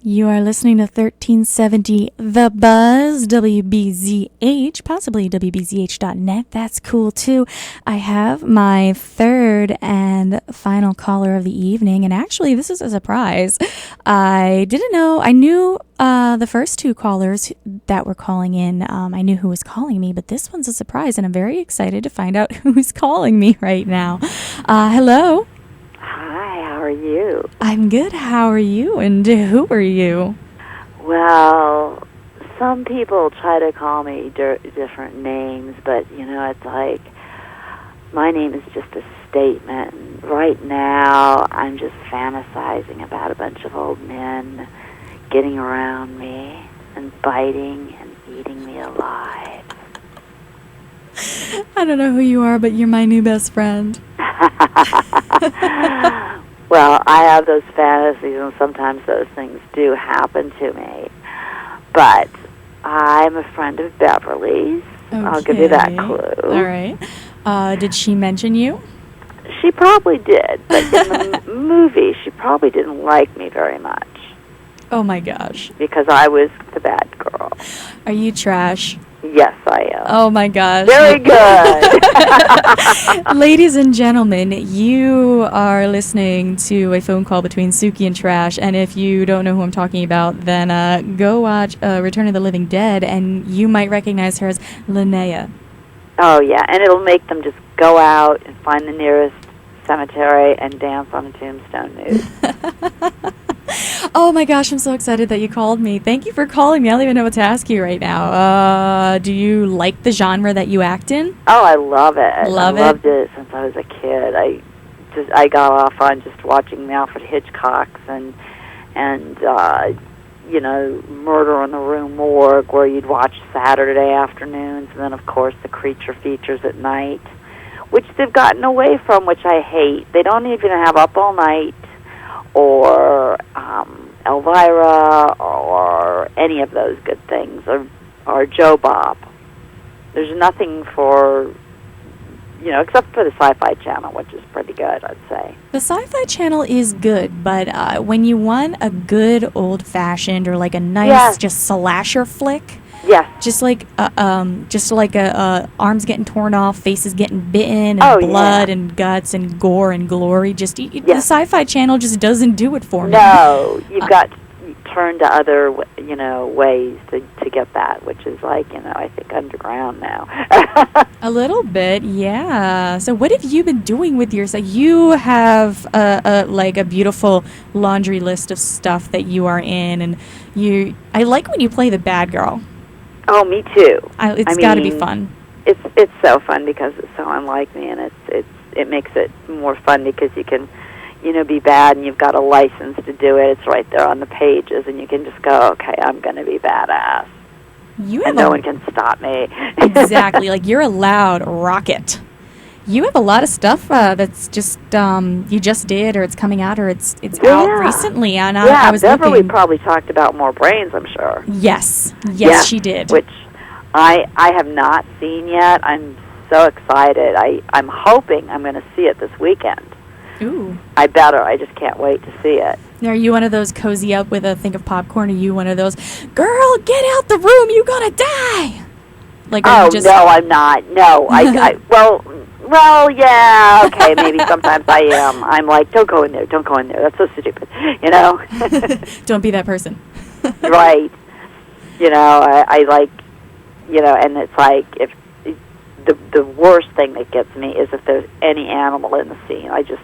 You are listening to 1370 The Buzz, WBZH, possibly WBZH.net. That's cool, too. I have my third and final caller of the evening, and actually, this is a surprise. I didn't know. I knew the first two callers that were calling in. I knew who was calling me, but this one's a surprise, and I'm very excited to find out who's calling me right now. Hello. Hi, how are you? I'm good. How are you? And who are you? Well, some people try to call me different names, but, it's like my name is just a statement. Right now, I'm just fantasizing about a bunch of old men getting around me and biting and eating me alive. I don't know who you are, but you're my new best friend. Well, I have those fantasies, and sometimes those things do happen to me. But I'm a friend of Beverly's. Okay. I'll give you that clue. All right. Did she mention you? She probably did, but in the movie, she probably didn't like me very much. Oh, my gosh. Because I was the bad girl. Are you trash? Yes, I am. Oh, my gosh. Very good. Ladies and gentlemen, you are listening to a phone call between Suki and Trash, and if you don't know who I'm talking about, then go watch Return of the Living Dead, and you might recognize her as Linnea. Oh, yeah, and it'll make them just go out and find the nearest cemetery and dance on a tombstone nude. Oh my gosh, I'm so excited that you called me. Thank you for calling me. I don't even know what to ask you right now. Do you like the genre that you act in? Oh, I love it. I loved it since I was a kid. I got off on just watching Alfred Hitchcock's and Murder in the Rue Morgue, where you'd watch Saturday afternoons, and then of course the creature features at night, which they've gotten away from, which I hate. They don't even have Up All Night or Elvira or any of those good things, or Joe Bob. There's nothing for, except for the Sci-Fi Channel, which is pretty good, I'd say. The Sci-Fi Channel is good, but when you want a good old-fashioned or like a nice just slasher flick, just like arms getting torn off, faces getting bitten, and blood and guts and gore and glory. The Sci-Fi Channel just doesn't do it for me. No, you've got to turn to other, ways to get that, which is like, I think underground now. A little bit, yeah. So what have you been doing with yourself? You have a beautiful laundry list of stuff that you are in, and I like when you play the bad girl. Oh, me too. It's got to be fun. It's so fun because it's so unlike me, and it makes it more fun because you can, be bad, and you've got a license to do it. It's right there on the pages, and you can just go, okay, I'm going to be badass. And no one can stop me. Exactly. Like, you're a loud rocket. You have a lot of stuff that's just you just did, or it's coming out, or it's out recently. And I was Beverly looking. Probably talked about More Brains, I'm sure. Yes, she did. Which I have not seen yet. I'm so excited. I'm hoping I'm going to see it this weekend. Ooh. I better. I just can't wait to see it. Are you one of those cozy up with a thing of popcorn? Are you one of those, girl, get out the room, you're going to die? Like, no, I'm not. No, well, yeah, okay, maybe sometimes I am. I'm like, don't go in there, that's so stupid, Don't be that person. Right. I like, and it's like, if the worst thing that gets me is if there's any animal in the scene. I just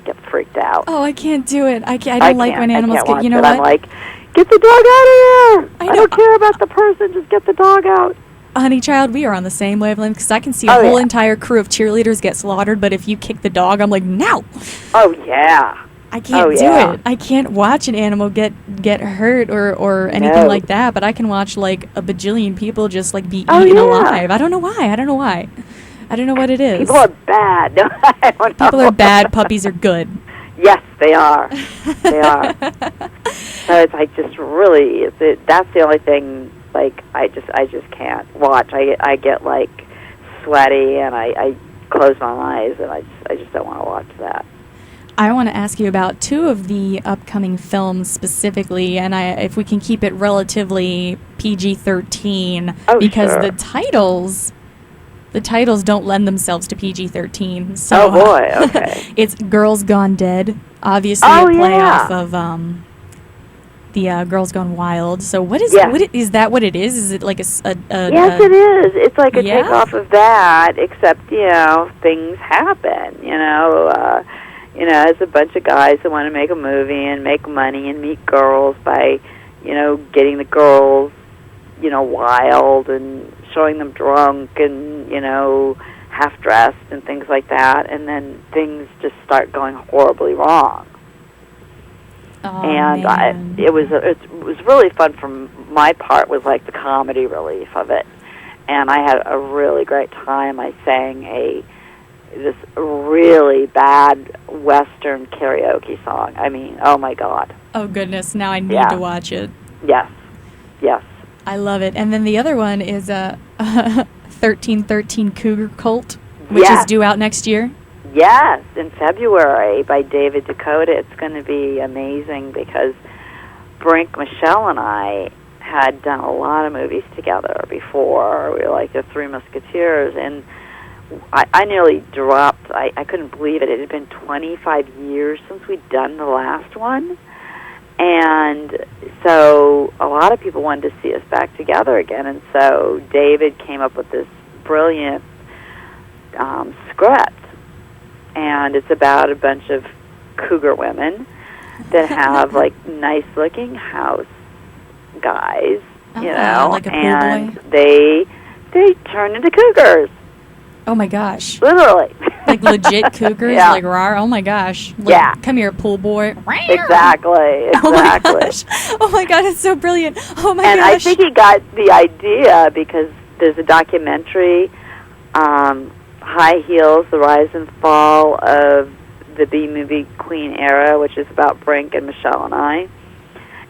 get freaked out. Oh, I can't do it. I don't like when animals get, you know what? I'm like, get the dog out of here. I don't care about the person, just get the dog out. Honey child, we are on the same wavelength, because I can see a whole entire crew of cheerleaders get slaughtered, but if you kick the dog, I'm like, no. Oh, yeah. I can't do it. I can't watch an animal get hurt or anything like that, but I can watch like a bajillion people just like be eaten alive. I don't know why. I don't know what it is. People are bad. No, I don't know. People are bad. Puppies are good. Yes, they are. They are. So it's like just really, that's the only thing. Like I just can't watch. I get like sweaty and I close my eyes and I just don't want to watch that. I want to ask you about two of the upcoming films specifically, and if we can keep it relatively PG-13, because sure. the titles don't lend themselves to PG-13. So, oh boy, okay. It's Girls Gone Dead, obviously a play off of the Girls Gone Wild. So is that what it is? Is it like yes, it is. It's like a takeoff of that, except things happen. It's a bunch of guys that want to make a movie and make money and meet girls by, getting the girls, wild and showing them drunk and, half dressed and things like that, and then things just start going horribly wrong. Oh, and it was really fun. From my part, was like the comedy relief of it, and I had a really great time. I sang this really bad Western karaoke song. I mean, oh my God! Oh goodness! Now I need to watch it. Yes. I love it. And then the other one is 1313 Cougar Cult, which is due out next year. Yes, in February by David Dakota. It's going to be amazing because Brink, Michelle, and I had done a lot of movies together before. We were like the Three Musketeers, and I nearly dropped. I couldn't believe it. It had been 25 years since we'd done the last one. And so a lot of people wanted to see us back together again. And so David came up with this brilliant script. And it's about a bunch of cougar women that have, like, nice-looking house guys, like a pool and boy. they turn into cougars. Oh, my gosh. Literally. Like legit cougars? Yeah. Like, rawr? Oh, my gosh. Like, come here, pool boy. Exactly. Oh, my gosh. Oh, my God, it's so brilliant. Oh, my gosh. And I think he got the idea because there's a documentary, High Heels, The Rise and Fall of the B-movie Queen era, which is about Brink and Michelle and I.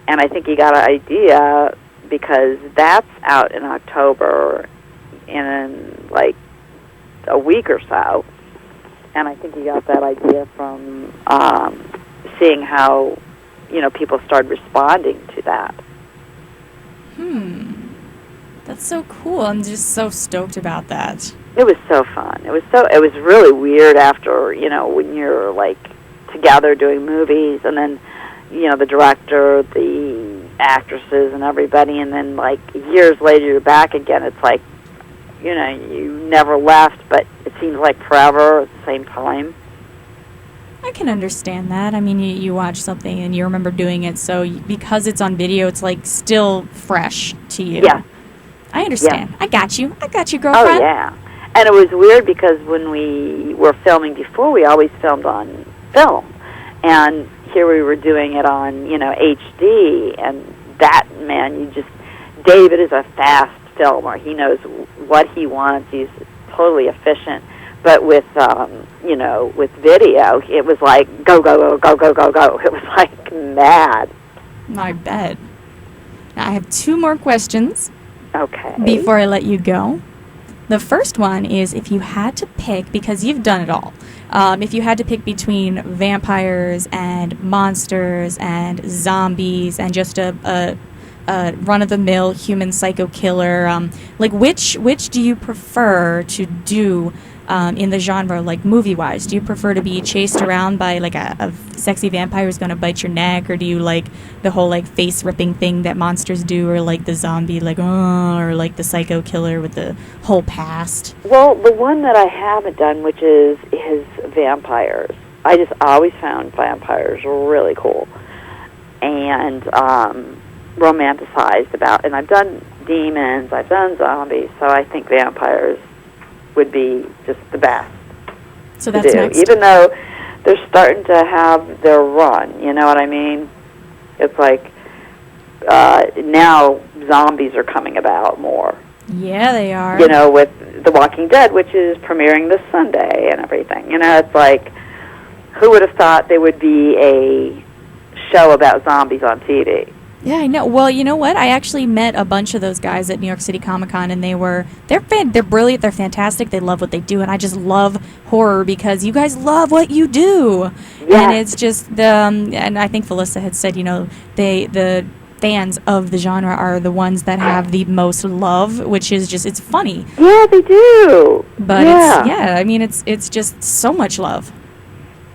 And I think he got an idea because that's out in October in, like, a week or so. And I think he got that idea from seeing how, people started responding to that. That's so cool. I'm just so stoked about that. It was so fun. It was really weird after, when you're, like, together doing movies, and then, the director, the actresses, and everybody, and then, like, years later you're back again. It's like, you never left, but it seems like forever at the same time. I can understand that. I mean, you watch something and you remember doing it, so because it's on video, it's, like, still fresh to you. Yeah. I understand. Yeah. I got you, girlfriend. Oh, yeah. And it was weird because when we were filming before, we always filmed on film. And here we were doing it on, HD. And that, man, David is a fast filmer. He knows what he wants. He's totally efficient. But with, with video, it was like, go, go, go, go, go, go, go. It was like mad. I bet. Now, I have two more questions. Okay. Before I let you go. The first one is if you had to pick, because you've done it all, if you had to pick between vampires and monsters and zombies and just a run-of-the-mill human psycho killer, like which do you prefer to do in the genre, like movie-wise? Do you prefer to be chased around by like a sexy vampire who's going to bite your neck, or do you like the whole like face-ripping thing that monsters do, or like the zombie like or like the psycho killer with the whole past? Well, the one that I haven't done, which is vampires. I just always found vampires really cool and romanticized about. And I've done demons, I've done zombies, so I think vampires would be just the best. So that's next. Even though they're starting to have their run, you know what I mean? It's like now zombies are coming about more. Yeah, they are. With The Walking Dead, which is premiering this Sunday and everything. It's like, who would have thought there would be a show about zombies on TV? Yeah, I know. Well, you know what? I actually met a bunch of those guys at New York City Comic Con, and they're brilliant. They're fantastic. They love what they do, and I just love horror because you guys love what you do. Yeah. And it's just and I think Felissa had said, the fans of the genre are the ones that have the most love, which is just, it's funny. Yeah, they do. But it's just so much love.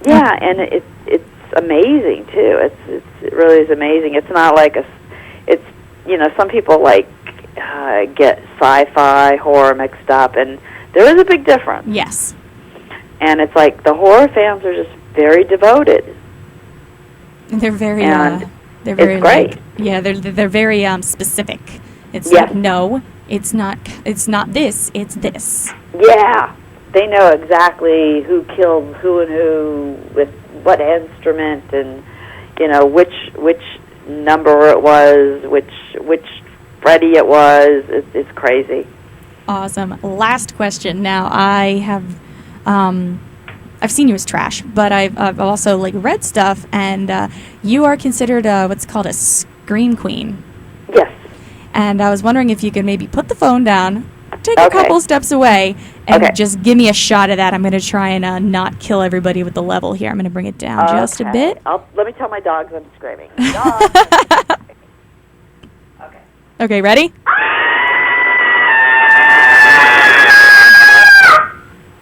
Yeah, and it's amazing too. It really is amazing. It's not like some people get sci-fi horror mixed up, and there is a big difference. Yes. And it's like the horror fans are just very devoted. They're very it's great. They're very specific. It's yes. like, no, it's not this, it's this. Yeah. They know exactly who killed who and who with what instrument, and which number it was, which Freddy it was. It's crazy. Awesome. Last question. Now I have I've seen you as trash, but I've also read stuff, and you are considered what's called a scream queen. Yes. And I was wondering if you could maybe put the phone down, take a couple steps away, and just give me a shot of that. I'm going to try and not kill everybody with the level here. I'm going to bring it down just a bit. Let me tell my dogs I'm screaming. Dogs. Okay. Okay, ready?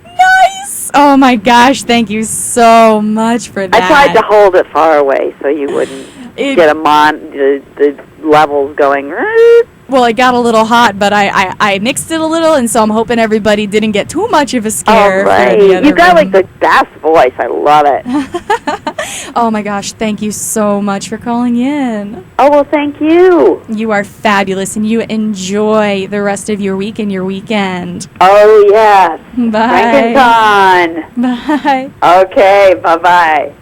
Nice! Oh my gosh, thank you so much for that. I tried to hold it far away so you wouldn't get the levels going. Well, it got a little hot, but I mixed it a little, and so I'm hoping everybody didn't get too much of a scare. Oh, right. You got the best voice. I love it. Oh my gosh, thank you so much for calling in. Oh, well, thank you. You are fabulous, and you enjoy the rest of your week and your weekend. Oh, yes. Bye. Bye. Bye. Okay, bye-bye.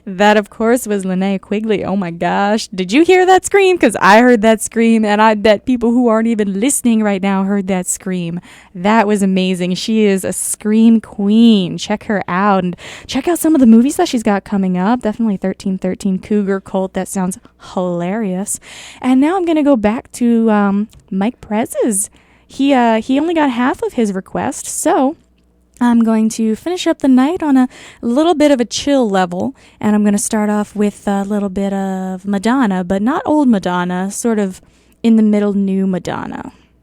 That, of course, was Linnea Quigley. Oh, my gosh. Did you hear that scream? Because I heard that scream, and I bet people who aren't even listening right now heard that scream. That was amazing. She is a scream queen. Check her out, and check out some of the movies that she's got coming up. Definitely 1313 Cougar Cult. That sounds hilarious. And now I'm going to go back to Mike Prez's. He only got half of his request, so I'm going to finish up the night on a little bit of a chill level, and I'm going to start off with a little bit of Madonna, but not old Madonna, sort of in the middle new Madonna.